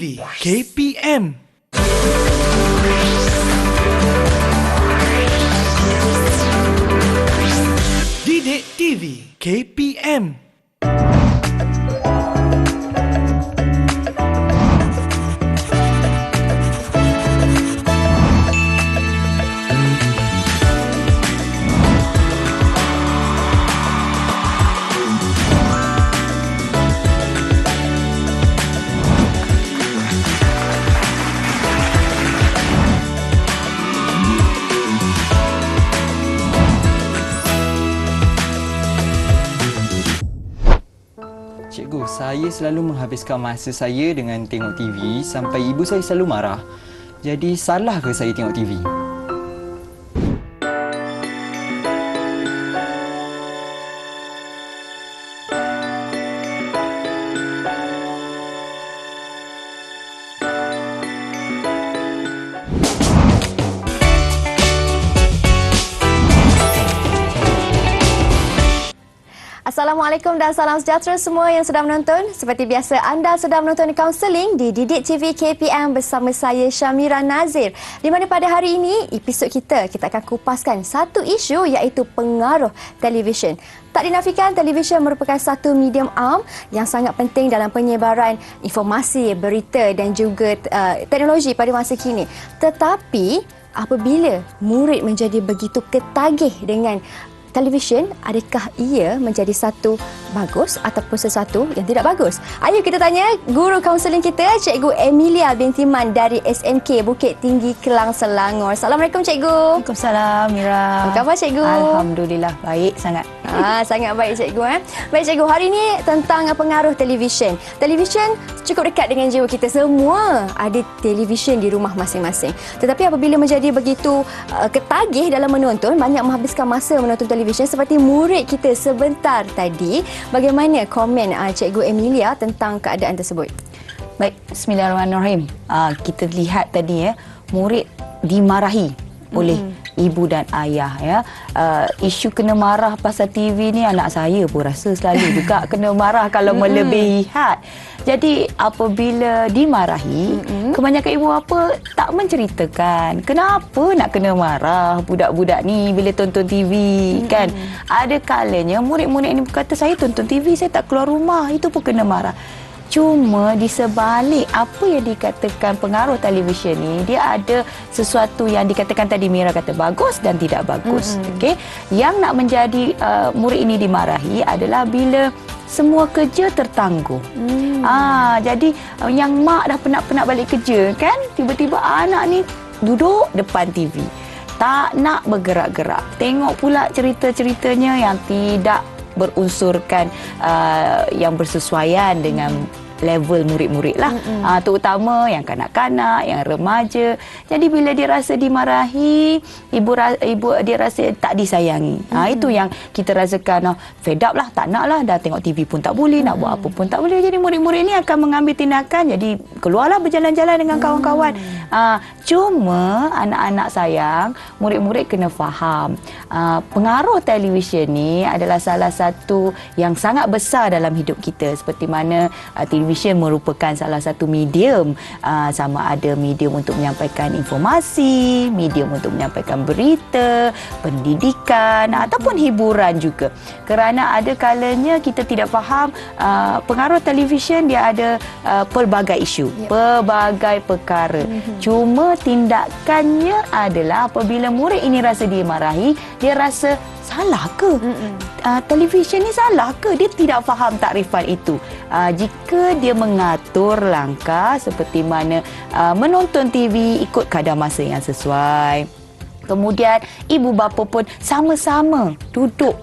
TV KPM. Didik TV KPM. Cikgu, saya selalu menghabiskan masa saya dengan tengok TV sampai ibu saya selalu marah. Jadi, salah ke saya tengok TV? Assalamualaikum dan salam sejahtera semua yang sedang menonton. Seperti biasa, anda sedang menonton kaunseling di Didik TV KPM bersama saya Syamira Nazir. Di mana pada hari ini, episod kita akan kupaskan satu isu iaitu pengaruh televisyen. Tak dinafikan, televisyen merupakan satu medium am yang sangat penting dalam penyebaran informasi, berita dan juga teknologi pada masa kini. Tetapi, apabila murid menjadi begitu ketagih dengan televisyen, adakah ia menjadi satu bagus ataupun sesuatu yang tidak bagus? Ayo kita tanya guru kaunseling kita, Cikgu Emilia binti Man dari SMK Bukit Tinggi, Kelang, Selangor. Assalamualaikum Cikgu. Waalaikumsalam Mira. Apa khabar Cikgu? Alhamdulillah, baik sangat. Sangat baik Cikgu. Baik Cikgu, hari ini tentang pengaruh televisyen. Televisyen cukup dekat dengan jiwa kita. Semua ada televisyen di rumah masing-masing. Tetapi apabila menjadi begitu ketagih dalam menonton, banyak menghabiskan masa menonton televisyen seperti murid kita sebentar tadi. Bagaimana komen Cikgu Emilia tentang keadaan tersebut? Baik, bismillahirrahmanirrahim. Kita lihat tadi murid dimarahi oleh ibu dan ayah ya. Isu kena marah pasal TV ni anak saya pun rasa selalu juga kena marah kalau melebihi had. Jadi apabila dimarahi, kebanyakan ibu bapa tak menceritakan kenapa nak kena marah budak-budak ni bila tonton TV kan. Ada kalanya murid-murid ni berkata saya tonton TV, saya tak keluar rumah, itu pun kena marah. Cuma di sebalik apa yang dikatakan pengaruh televisyen ni, dia ada sesuatu yang dikatakan tadi Mira kata bagus dan tidak bagus. Okey, yang nak menjadi murid ini dimarahi adalah bila semua kerja tertangguh. Jadi yang mak dah penat-penat balik kerja kan, tiba-tiba anak ni duduk depan TV. Tak nak bergerak-gerak. Tengok pula cerita-ceritanya yang tidak berunsurkan yang bersesuaian dengan level murid-murid lah. Terutama yang kanak-kanak, yang remaja. Jadi bila dia rasa dimarahi, ibu dia rasa tak disayangi. Itu yang kita rasakan fed up lah, tak nak lah, dah tengok TV pun tak boleh, nak buat apa pun tak boleh. Jadi murid-murid ni akan mengambil tindakan, jadi keluarlah berjalan-jalan dengan kawan-kawan. Cuma anak-anak sayang, murid-murid kena faham pengaruh televisyen ni adalah salah satu yang sangat besar dalam hidup kita. Seperti mana televisyen merupakan salah satu medium, sama ada medium untuk menyampaikan informasi, medium untuk menyampaikan berita, pendidikan ataupun hiburan juga. Kerana ada kalanya kita tidak faham pengaruh televisyen, dia ada pelbagai isu, pelbagai perkara. Cuma tindakannya adalah apabila murid ini rasa dimarahi, dia rasa salah ke? Televisyen ni salah ke? Dia tidak faham takrifan itu. Jika dia mengatur langkah seperti mana menonton TV ikut kadar masa yang sesuai, kemudian ibu bapa pun sama-sama duduk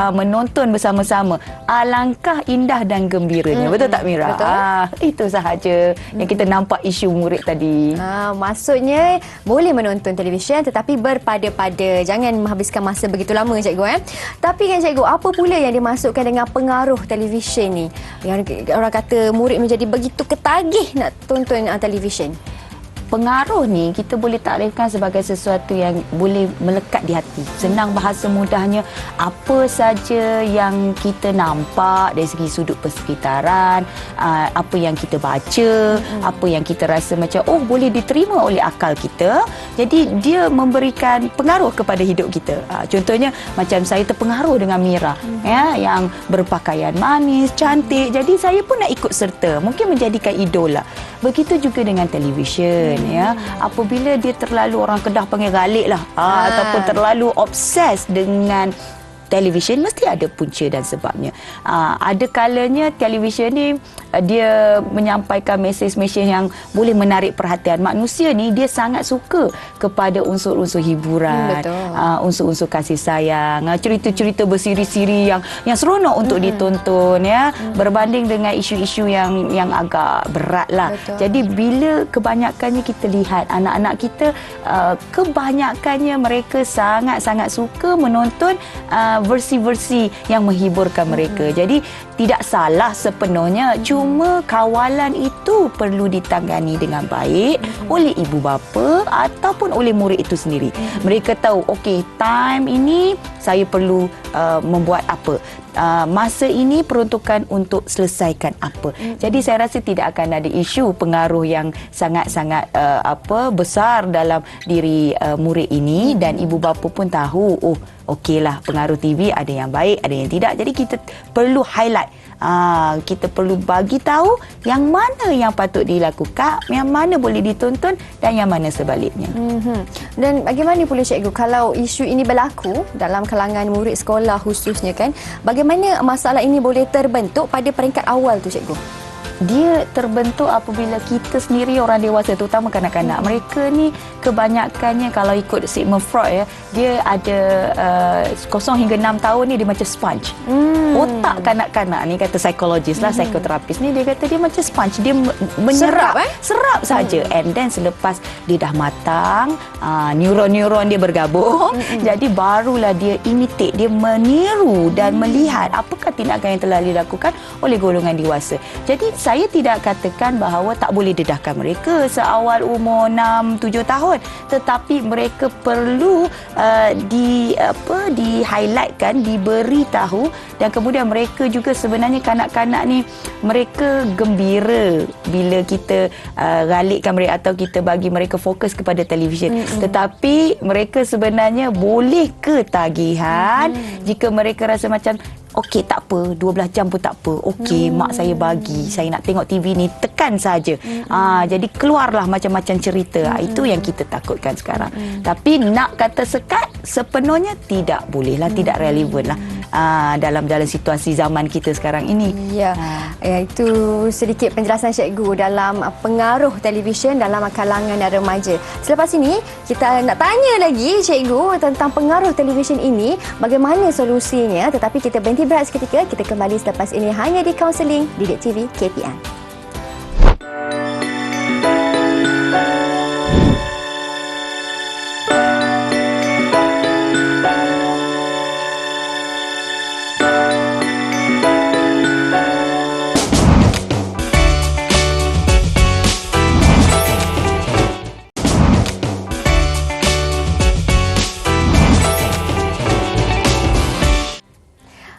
menonton bersama-sama, alangkah indah dan gembiranya. Betul tak Mira? Betul. Itu sahaja yang kita nampak isu murid tadi. Maksudnya boleh menonton televisyen tetapi berpada-pada, jangan menghabiskan masa begitu lama Cikgu. Tapi kan Cikgu, apa pula yang dimasukkan dengan pengaruh televisyen ni? Yang orang kata murid menjadi begitu ketagih nak tonton televisyen. pengaruh ni kita boleh takrifkan sebagai sesuatu yang boleh melekat di hati. Senang bahasa mudahnya, apa saja yang kita nampak dari segi sudut persekitaran, apa yang kita baca, apa yang kita rasa macam boleh diterima oleh akal kita. Jadi dia memberikan pengaruh kepada hidup kita. Contohnya macam saya terpengaruh dengan Mira, ya, yang berpakaian manis, cantik. Jadi saya pun nak ikut serta, mungkin menjadikan idola. Begitu juga dengan televisyen, ya. Apabila dia terlalu, orang Kedah panggil galik lah, ataupun terlalu obses dengan televisyen, mesti ada punca dan sebabnya. Ada kalanya televisyen ni dia menyampaikan mesej-mesej yang boleh menarik perhatian. Manusia ni dia sangat suka kepada unsur-unsur hiburan, unsur-unsur kasih sayang, cerita-cerita bersiri-siri yang seronok untuk ditonton, ya, berbanding dengan isu-isu yang agak berat lah. Jadi bila kebanyakannya kita lihat anak-anak kita, kebanyakannya mereka sangat-sangat suka menonton versi-versi yang menghiburkan mereka. Jadi tidak salah sepenuhnya, cuma kawalan itu perlu ditangani dengan baik oleh ibu bapa ataupun oleh murid itu sendiri. Mereka tahu, okey, time ini saya perlu membuat apa, masa ini peruntukan untuk selesaikan apa. Jadi saya rasa tidak akan ada isu pengaruh yang sangat-sangat besar dalam diri murid ini, dan ibu bapa pun tahu, okeylah, pengaruh TV ada yang baik, ada yang tidak. Jadi kita perlu highlight, kita perlu bagi tahu yang mana yang patut dilakukan, yang mana boleh ditonton dan yang mana sebaliknya. Dan bagaimana pula cikgu kalau isu ini berlaku dalam kalangan murid sekolah khususnya, kan, bagaimana masalah ini boleh terbentuk pada peringkat awal tu cikgu? Dia terbentuk apabila kita sendiri, orang dewasa, terutama kanak-kanak, mereka ni kebanyakannya kalau ikut Sigmund Freud, ya, dia ada 0 hingga 6 tahun ni dia macam sponge. Otak kanak-kanak ni, kata psikologis lah, psikoterapis ni, dia kata dia macam sponge, dia menyerap, serap saja. And then selepas dia dah matang, neuron-neuron dia bergabung, jadi barulah dia imitate, dia meniru dan melihat apakah tindakan yang telah dilakukan oleh golongan dewasa. Jadi saya tidak katakan bahawa tak boleh dedahkan mereka seawal umur 6-7 tahun, tetapi mereka perlu di-highlightkan, diberitahu, dan kemudian mereka juga sebenarnya kanak-kanak ni mereka gembira bila kita galikkan mereka atau kita bagi mereka fokus kepada televisyen. Tetapi mereka sebenarnya boleh ketagihan jika mereka rasa macam okey, tak apa, 12 jam pun tak apa. Okey, mak saya bagi, saya nak tengok TV ni, tekan saja. Jadi keluarlah macam-macam cerita. Itu yang kita takutkan sekarang. Tapi nak kata sekat, sepenuhnya tidak boleh lah, tidak relevan lah dalam situasi zaman kita sekarang ini. Ya, itu sedikit penjelasan cikgu dalam pengaruh televisyen dalam kalangan remaja. Selepas ini, kita nak tanya lagi cikgu tentang pengaruh televisyen ini, bagaimana solusinya, tetapi kita berhenti berehat seketika. Kita kembali selepas ini hanya di Kaunseling Didik TV KPM.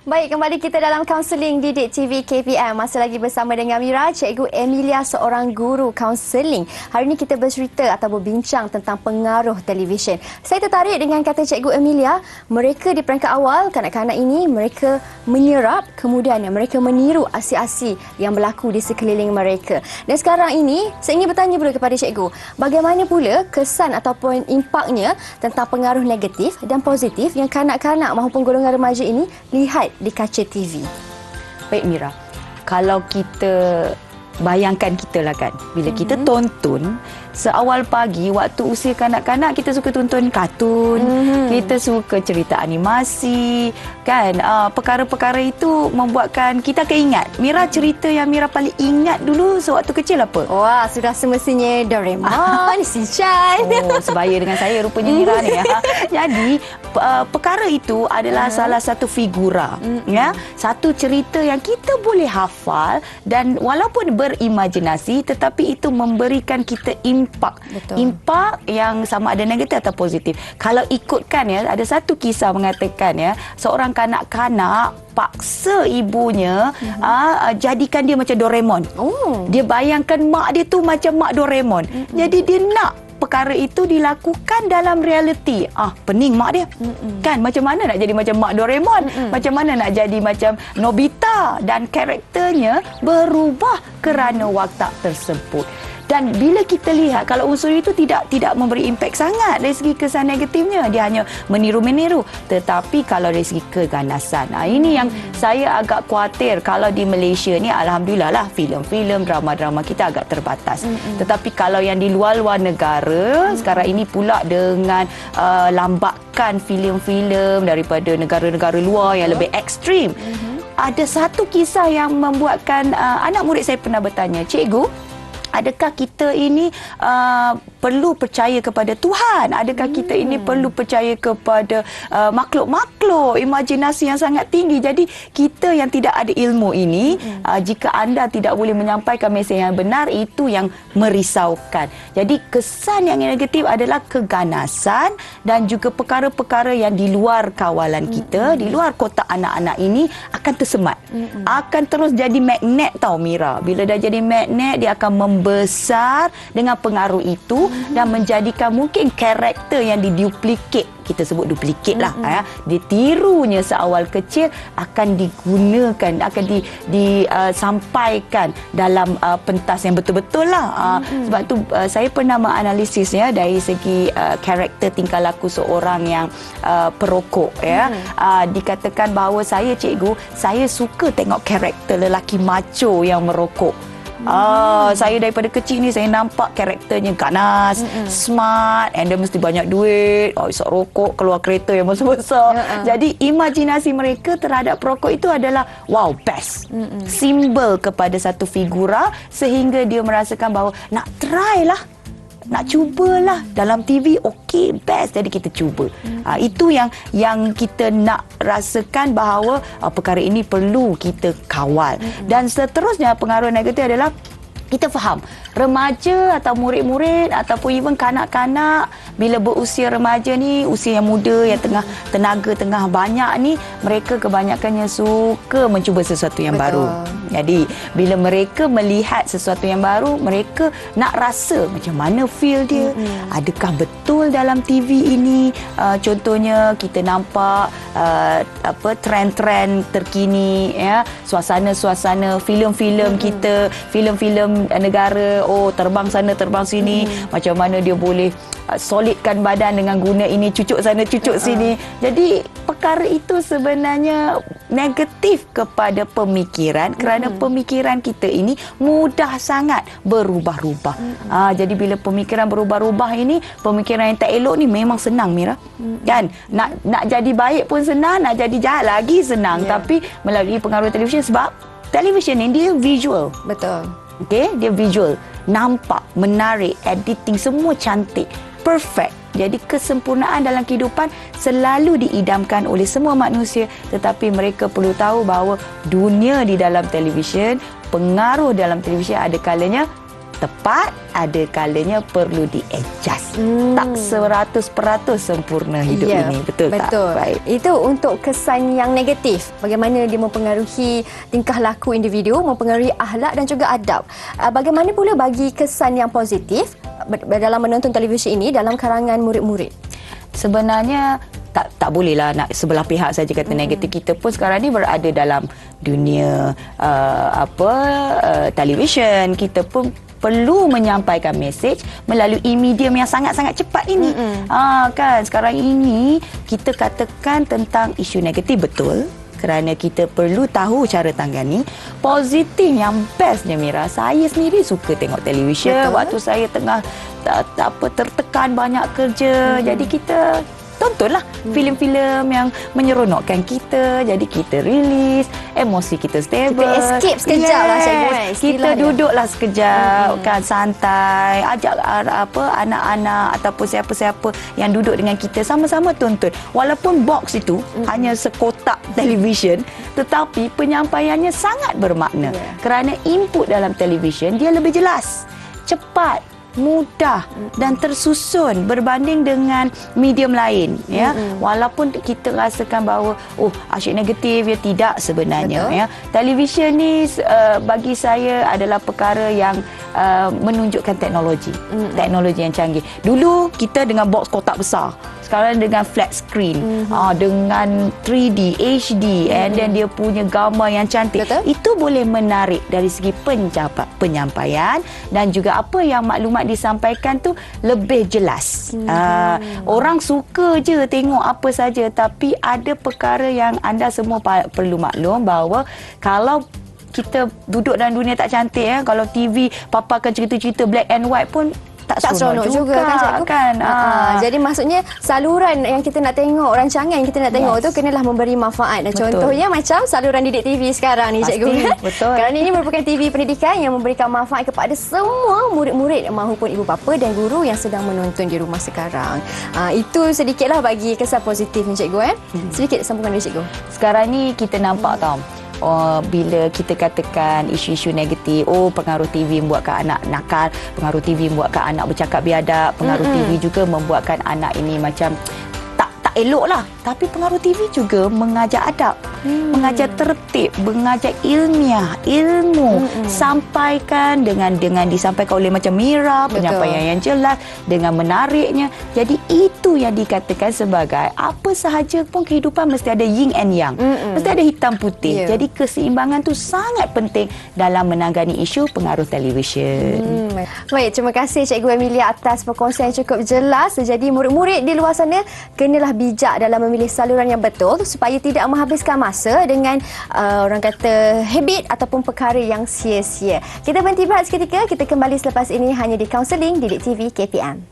Baik, kembali kita dalam Kaunseling Didik TV KPM. Masih lagi bersama dengan Mira, Cikgu Emilia, seorang guru kaunseling. Hari ini kita bercerita atau berbincang tentang pengaruh televisyen. Saya tertarik dengan kata Cikgu Emilia, mereka di peringkat awal, kanak-kanak ini, mereka menyerap, kemudian mereka meniru aksi-aksi yang berlaku di sekeliling mereka. Dan sekarang ini, saya ingin bertanya pula kepada Cikgu, bagaimana pula kesan ataupun impaknya tentang pengaruh negatif dan positif yang kanak-kanak maupun golongan remaja ini lihat di kaca TV. Baik Mira, kalau kita bayangkan kita lah kan, bila kita tonton seawal pagi waktu usia kanak-kanak, kita suka tonton kartun, kita suka cerita animasi kan, perkara-perkara itu membuatkan kita akan ingat. Mira, cerita yang Mira paling ingat dulu sewaktu kecil apa? Wah, sudah semestinya Doraemon, Shinchan. Sebaya dengan saya rupanya Mira ni. Jadi perkara itu adalah salah satu figura, ya, satu cerita yang kita boleh hafal dan walaupun berimajinasi tetapi itu memberikan kita impak. Betul. Impak yang sama ada negatif atau positif. Kalau ikutkan, ya, ada satu kisah mengatakan, ya, seorang kanak-kanak paksa ibunya jadikan dia macam Doraemon. Oh. Dia bayangkan mak dia tu macam mak Doraemon. Jadi dia nak perkara itu dilakukan dalam realiti. Pening mak dia. Kan macam mana nak jadi macam mak Doraemon? Macam mana nak jadi macam Nobita, dan karakternya berubah kerana watak tersebut. Dan bila kita lihat kalau unsur itu tidak memberi impak sangat dari segi kesan negatifnya, dia hanya meniru-meniru. Tetapi kalau dari segi keganasan, ini yang saya agak khawatir. Kalau di Malaysia ni alhamdulillah lah, filem-filem, drama-drama kita agak terbatas. Tetapi kalau yang di luar-luar negara, sekarang ini pula dengan lambakan filem-filem daripada negara-negara luar yang lebih ekstrim. Ada satu kisah yang membuatkan anak murid saya pernah bertanya, "Cikgu, adakah kita ini perlu percaya kepada Tuhan? Adakah kita ini perlu percaya kepada makhluk-makhluk, imajinasi yang sangat tinggi?" Jadi kita yang tidak ada ilmu ini, jika anda tidak boleh menyampaikan mesej yang benar, itu yang merisaukan. Jadi kesan yang negatif adalah keganasan dan juga perkara-perkara yang di luar kawalan kita, di luar kotak anak-anak ini akan tersemat. Akan terus jadi magnet, tau Mira. Bila dah jadi magnet, dia akan membesar dengan pengaruh itu dan menjadikan mungkin karakter yang diduplikat, kita sebut duplikat lah, ditirunya seawal kecil akan digunakan, akan disampaikan dalam pentas yang betul-betul lah. Sebab tu saya pernah menganalisis, ya, dari segi karakter tingkah laku seorang yang perokok, ya. Dikatakan bahawa saya, cikgu, saya suka tengok karakter lelaki macho yang merokok. Saya daripada kecil ni saya nampak karakternya ganas, smart, and dia mesti banyak duit, isap rokok, keluar kereta yang besar-besar. Jadi imajinasi mereka terhadap perokok itu adalah wow, best. Simbol kepada satu figura sehingga dia merasakan bahawa nak try lah, nak cubalah dalam TV, okey, best, jadi kita cuba. Itu yang kita nak rasakan bahawa perkara ini perlu kita kawal. Dan seterusnya pengaruh negatif adalah kita faham remaja atau murid-murid ataupun even kanak-kanak bila berusia remaja ni, usia yang muda, yang tengah tenaga tengah banyak ni, mereka kebanyakannya suka mencuba sesuatu yang baru. Jadi bila mereka melihat sesuatu yang baru, mereka nak rasa macam mana feel dia, adakah betul dalam TV ini. Contohnya kita nampak trend-trend terkini, ya, suasana-suasana filem-filem kita, filem-filem negara, terbang sana terbang sini, macam mana dia boleh solidkan badan dengan guna ini, cucuk sana cucuk sini. Jadi perkara itu sebenarnya negatif kepada pemikiran, kerana pemikiran kita ini mudah sangat berubah-ubah. Jadi bila pemikiran berubah-ubah ini, pemikiran yang tak elok ni memang senang, Mira. Kan? Nak jadi baik pun senang, nak jadi jahat lagi senang. Tapi melalui pengaruh televisyen, sebab televisyen ni dia visual. Betul. Okey, dia visual, nampak, menarik, editing semua cantik, perfect. Jadi kesempurnaan dalam kehidupan selalu diidamkan oleh semua manusia, tetapi mereka perlu tahu bahawa dunia di dalam televisyen, pengaruh dalam televisyen ada kalanya tepat, ada kalanya perlu di-adjust. Tak 100% sempurna hidup ini. Betul tak? Baik. Itu untuk kesan yang negatif. Bagaimana dia mempengaruhi tingkah laku individu, mempengaruhi akhlak dan juga adab. Bagaimana pula bagi kesan yang positif dalam menonton televisyen ini dalam kalangan murid-murid? Sebenarnya tak bolehlah nak sebelah pihak saja kata negatif. Kita pun sekarang ni berada dalam dunia televisyen. Kita pun perlu menyampaikan mesej melalui medium yang sangat-sangat cepat ini. Kan sekarang ini kita katakan tentang isu negatif, betul, kerana kita perlu tahu cara tanggani. Positif yang bestnya, Mira, saya sendiri suka tengok televisyen waktu saya tengah tertekan banyak kerja. Jadi kita tontonlah filem-filem yang menyeronokkan kita. Jadi kita release, emosi kita stable. Kita escape sekejap lah, cikgu, Kita istilah dia. duduklah sekejap kan, santai, ajak anak-anak ataupun siapa-siapa yang duduk dengan kita sama-sama tonton. Walaupun box itu hanya sekotak televisyen, tetapi penyampaiannya sangat bermakna. Kerana input dalam televisyen dia lebih jelas, cepat, mudah dan tersusun berbanding dengan medium lain, ya. Walaupun kita rasakan bahawa asyik negatif, ya, tidak sebenarnya. Betul. Ya, televisyen ni bagi saya adalah perkara yang menunjukkan teknologi yang canggih. Dulu kita dengan box kotak besar, sekarang dengan flat screen, dengan 3D, HD, and then dia punya gambar yang cantik. Betul. Itu boleh menarik dari segi penyampaian dan juga apa yang maklumat disampaikan tu lebih jelas. Orang suka je tengok apa saja, tapi ada perkara yang anda semua perlu maklum bahawa kalau kita duduk dalam dunia tak cantik, kalau TV paparkan cerita-cerita black and white pun tak seronok juga kan, cikgu? kan. Jadi maksudnya saluran yang kita nak tengok, rancangan yang kita nak tengok tu kenalah memberi manfaat. Betul. Contohnya macam saluran Didik TV sekarang ni, Pasti, cikgu. betul. Kerana ini merupakan TV pendidikan yang memberikan manfaat kepada semua murid-murid mahupun ibu bapa dan guru yang sedang menonton di rumah sekarang. Itu sedikitlah bagi kesan positifnya, cikgu. Sedikit sambungan dari cikgu. Sekarang ni kita nampak tau, bila kita katakan isu-isu negatif, pengaruh TV membuatkan anak nakal, pengaruh TV membuatkan anak bercakap biadab, pengaruh TV juga membuatkan anak ini macam tak elok lah. Tapi pengaruh TV juga mengajar adab, mengajar tertib, mengajar ilmiah, ilmu, sampaikan dengan disampaikan oleh macam Mira, penyampaian yang jelas dengan menariknya. Jadi itu yang dikatakan sebagai apa sahaja pun kehidupan mesti ada yin and yang, mesti ada hitam putih. Jadi keseimbangan tu sangat penting dalam menangani isu pengaruh televisyen. Baik, terima kasih Cikgu Emilia atas perkongsian yang cukup jelas. Jadi murid-murid di luar sana kenalah bijak dalam memilih saluran yang betul supaya tidak menghabiskan masa dengan orang kata habit ataupun perkara yang sia-sia. Kita berhenti berehat seketika, kita kembali selepas ini hanya di Counselling Didik TV KPM.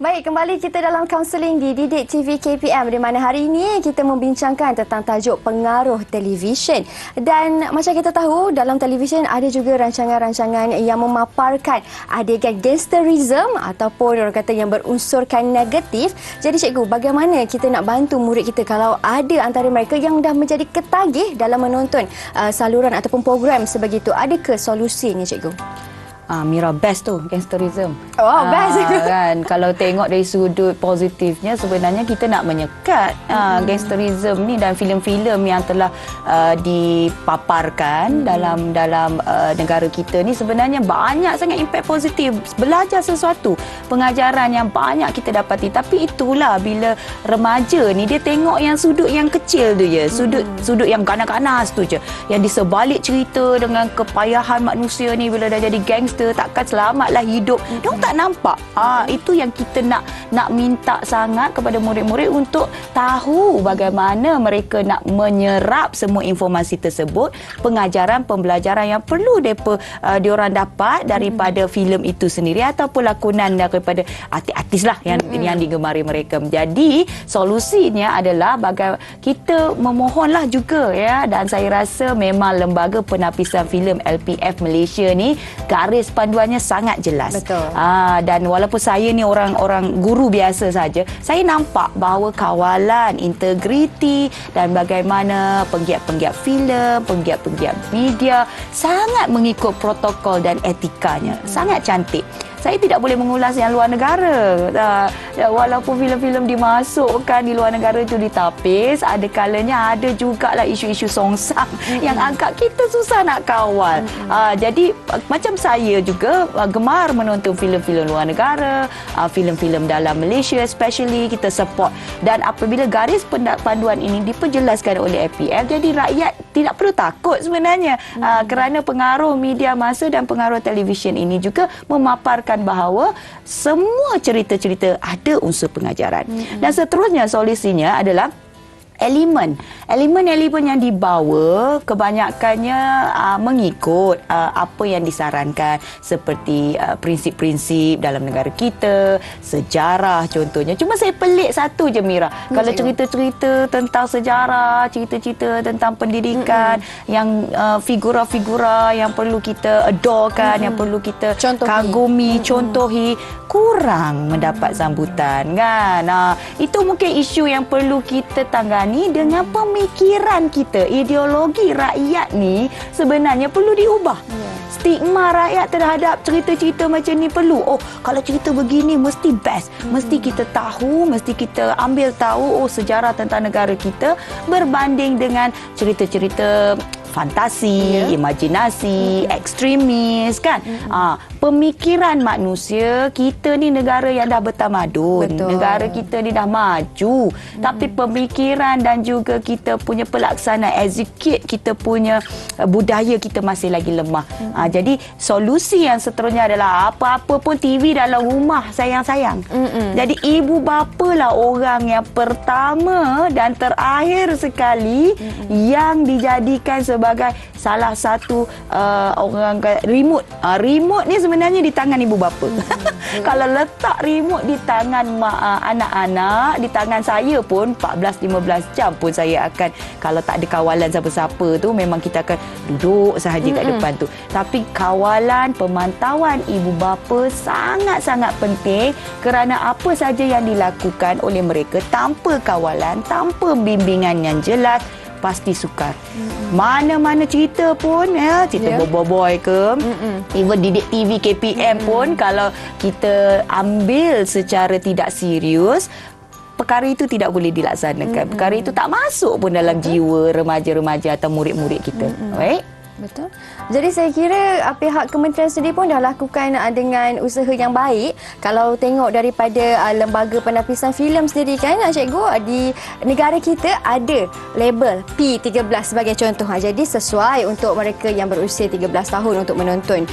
Baik, kembali kita dalam kaunseling di Didik TV KPM di mana hari ini kita membincangkan tentang tajuk pengaruh televisyen. Dan macam kita tahu, dalam televisyen ada juga rancangan-rancangan yang memaparkan adegan gangsterism ataupun orang kata yang berunsurkan negatif. Jadi cikgu, bagaimana kita nak bantu murid kita kalau ada antara mereka yang dah menjadi ketagih dalam menonton saluran ataupun program sebegitu? Adakah solusinya, cikgu? Mira, best tu gangsterism. Best. Kan, kalau tengok dari sudut positifnya, sebenarnya kita nak menyekat gangsterism ni dan filem-filem yang telah dipaparkan dalam negara kita ni sebenarnya banyak sangat impak positif. Belajar sesuatu, pengajaran yang banyak kita dapati. Tapi itulah bila remaja ni dia tengok yang sudut yang kecil tu je, sudut yang ganas-ganas tu je, yang di sebalik cerita dengan kepayahan manusia ni bila dah jadi gangster takkan selamatlah hidup. Diorang tak nampak. Itu yang kita nak minta sangat kepada murid-murid untuk tahu bagaimana mereka nak menyerap semua informasi tersebut, pengajaran, pembelajaran yang perlu diorang dapat daripada filem itu sendiri ataupun lakonan daripada artis-artis lah yang digemari mereka. Jadi solusinya adalah kita memohonlah juga, ya, dan saya rasa memang Lembaga Penapisan Filem LPF Malaysia ni garis panduannya sangat jelas. Betul. Dan walaupun saya ni orang guru biasa saja, saya nampak bahawa kawalan integriti dan bagaimana penggiat-penggiat filem, penggiat-penggiat media sangat mengikut protokol dan etikanya. Sangat cantik. saya tidak boleh mengulas yang luar negara. Walaupun filem-filem dimasukkan di luar negara itu ditapis, ada kalanya ada jugalah isu-isu songsang yang agak kita susah nak kawal. Jadi macam saya juga gemar menonton filem-filem luar negara, filem-filem dalam Malaysia especially kita support. Dan apabila garis panduan ini diperjelaskan oleh APF, jadi rakyat tidak perlu takut sebenarnya, kerana pengaruh media massa dan pengaruh televisyen ini juga memaparkan bahawa semua cerita-cerita ada unsur pengajaran. Dan seterusnya solusinya adalah elemen yang dibawa kebanyakannya mengikut apa yang disarankan, seperti prinsip-prinsip dalam negara kita, sejarah contohnya. Cuma saya pelik satu je, Mira. Kalau cerita-cerita tentang sejarah, cerita-cerita tentang pendidikan, yang figura-figura yang perlu kita adorekan, yang perlu kita kagumi, contohi, kurang mendapat sambutan kan. Itu mungkin isu yang perlu kita tangani dengan pemikiran kita. Ideologi rakyat ni sebenarnya perlu diubah. Stigma rakyat terhadap cerita-cerita macam ni perlu. Kalau cerita begini mesti best. Mesti kita tahu, mesti kita ambil tahu sejarah tentang negara kita berbanding dengan cerita-cerita fantasi, imajinasi, ekstremis kan. Pemikiran manusia, kita ni negara yang dah bertamadun. Negara kita ni dah maju. Tapi pemikiran dan juga kita punya pelaksanaan execute, kita punya budaya kita masih lagi lemah. Jadi solusi yang seterusnya adalah apa-apa pun TV dalam rumah sayang-sayang. Jadi ibu bapa lah orang yang pertama dan terakhir sekali yang dijadikan sebagai salah satu orang remote. Remote ni sebenarnya di tangan ibu bapa. Kalau letak remote di tangan anak-anak, di tangan saya pun 14-15 jam pun saya akan, kalau tak ada kawalan siapa-siapa tu, memang kita akan duduk sahaja kat depan tu. Tapi kawalan, pemantauan ibu bapa sangat-sangat penting, kerana apa saja yang dilakukan oleh mereka tanpa kawalan, tanpa bimbingan yang jelas, pasti sukar. Mana-mana cerita pun, cerita boboiboy ke, even Didik TV KPM pun, kalau kita ambil secara tidak serius, perkara itu tidak boleh dilaksanakan. Perkara itu tak masuk pun dalam jiwa remaja-remaja atau murid-murid kita. Baik? Betul. Jadi saya kira pihak kementerian sendiri pun dah lakukan dengan usaha yang baik. Kalau tengok daripada lembaga penapisan filem sendiri kan, cikgu, di negara kita ada label P13 sebagai contoh. Jadi sesuai untuk mereka yang berusia 13 tahun untuk menonton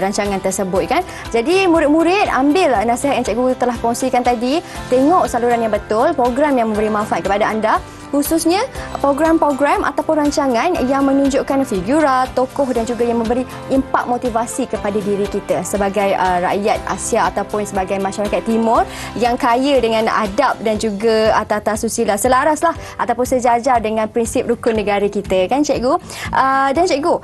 rancangan tersebut kan. Jadi murid-murid ambil nasihat yang cikgu telah kongsikan tadi, tengok saluran yang betul, program yang memberi manfaat kepada anda, khususnya program-program ataupun rancangan yang menunjukkan figura, tokoh dan juga yang memberi impak motivasi kepada diri kita sebagai rakyat Asia ataupun sebagai masyarakat timur yang kaya dengan adab dan juga tata susila, selaraslah ataupun sejajar dengan prinsip rukun negara kita kan cikgu. Dan cikgu,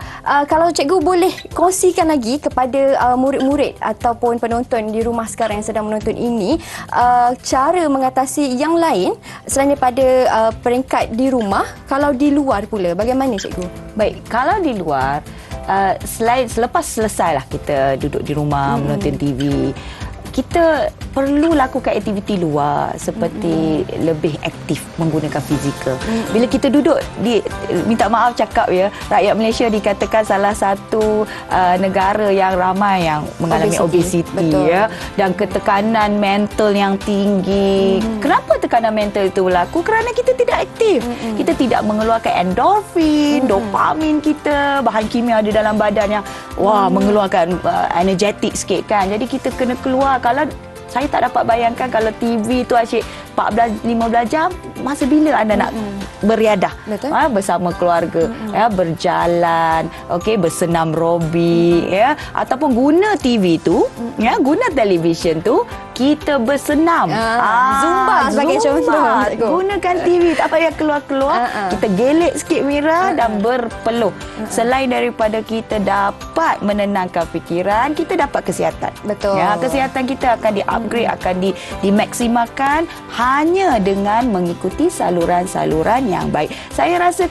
kalau cikgu boleh kongsikan lagi kepada murid-murid ataupun penonton di rumah sekarang yang sedang menonton ini, cara mengatasi yang lain selain daripada peringkat di rumah, kalau di luar pula bagaimana cikgu? Baik, kalau di luar, selepas selesailah kita duduk di rumah menonton TV, kita perlu lakukan aktiviti luar seperti lebih aktif menggunakan fizikal. Bila kita duduk minta maaf cakap ya, rakyat Malaysia dikatakan salah satu negara yang ramai yang mengalami obesiti ya, dan ketekanan mental yang tinggi. Kenapa tekanan mental itu berlaku? Kerana kita tidak aktif. Kita tidak mengeluarkan endorfin, dopamin kita, bahan kimia di dalam badan yang mengeluarkan energetik sikit kan. Jadi kita kena keluar. Kalau saya tak dapat bayangkan kalau TV tu asyik 14-15 jam, masa bila anda nak beriadah bersama keluarga, berjalan, bersenam aerobik ataupun guna TV tu, guna televisyen tu, kita bersenam. Zumba sebagai contoh. Gunakan TV, tak payah keluar-keluar. Kita gelik sikit Mira dan berpeluh. Selain daripada kita dapat menenangkan fikiran, kita dapat kesihatan. Betul. Kesihatan kita akan di-upgrade, akan dimaksimalkan hanya dengan mengikuti saluran-saluran yang baik. Saya rasa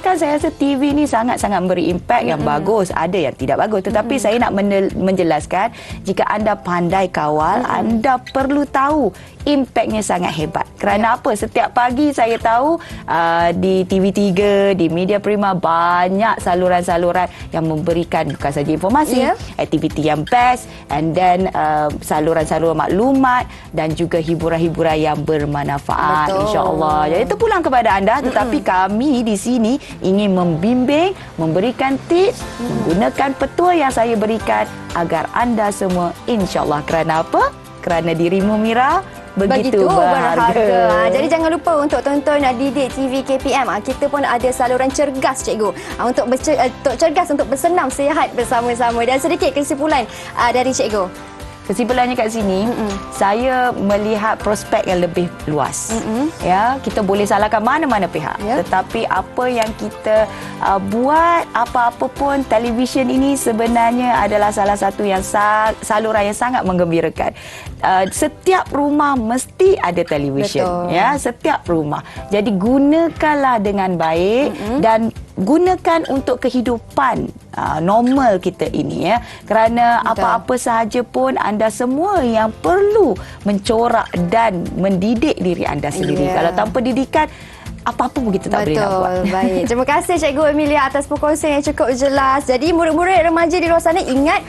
TV ni sangat-sangat memberi impak yang bagus. Ada yang tidak bagus. Tetapi saya nak menjelaskan, jika anda pandai kawal, anda perlu tahu impaknya sangat hebat. Kerana apa? Setiap pagi saya tahu di TV3, di Media Prima banyak saluran-saluran yang memberikan bukan saja informasi, aktiviti yang best, and then saluran-saluran maklumat dan juga hiburan-hiburan yang bermanfaat, insya-Allah. Jadi itu pulang kepada anda, tetapi kami di sini ingin membimbing, memberikan tips, menggunakan petua yang saya berikan agar anda semua insya-Allah. Kerana apa? Kerana dirimu Mira begitu berharga. Jadi jangan lupa untuk tonton Didik TV KPM. Kita pun ada saluran cergas, cikgu. Untuk cergas untuk bersenam sihat bersama-sama. Dan sedikit kesimpulan dari cikgu. Kesimpulannya kat sini, saya melihat prospek yang lebih luas. Ya, kita boleh salahkan mana-mana pihak. Tetapi apa yang kita buat, apa-apa pun, televisyen ini sebenarnya adalah salah satu yang saluran yang sangat menggembirakan. Setiap rumah mesti ada televisyen. Ya, setiap rumah. Jadi gunakanlah dengan baik dan gunakan untuk kehidupan normal kita ini, ya. Kerana apa-apa sahaja pun anda semua yang perlu mencorak dan mendidik diri anda sendiri. Kalau tanpa didikan, apa-apa pun kita tak boleh nak buat. Baik. Terima kasih Cikgu Emilia atas perkongsian yang cukup jelas. Jadi murid-murid remaja di luar sana, ingat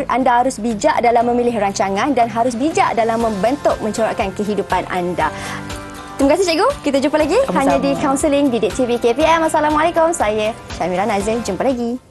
anda harus bijak dalam memilih rancangan dan harus bijak dalam membentuk mencorakkan kehidupan anda. Terima kasih Cikgu. Kita jumpa lagi hanya di Counselling Didik TV KPM. Assalamualaikum. Saya Syamira Nazir. Jumpa lagi.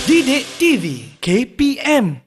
Didik TV KPM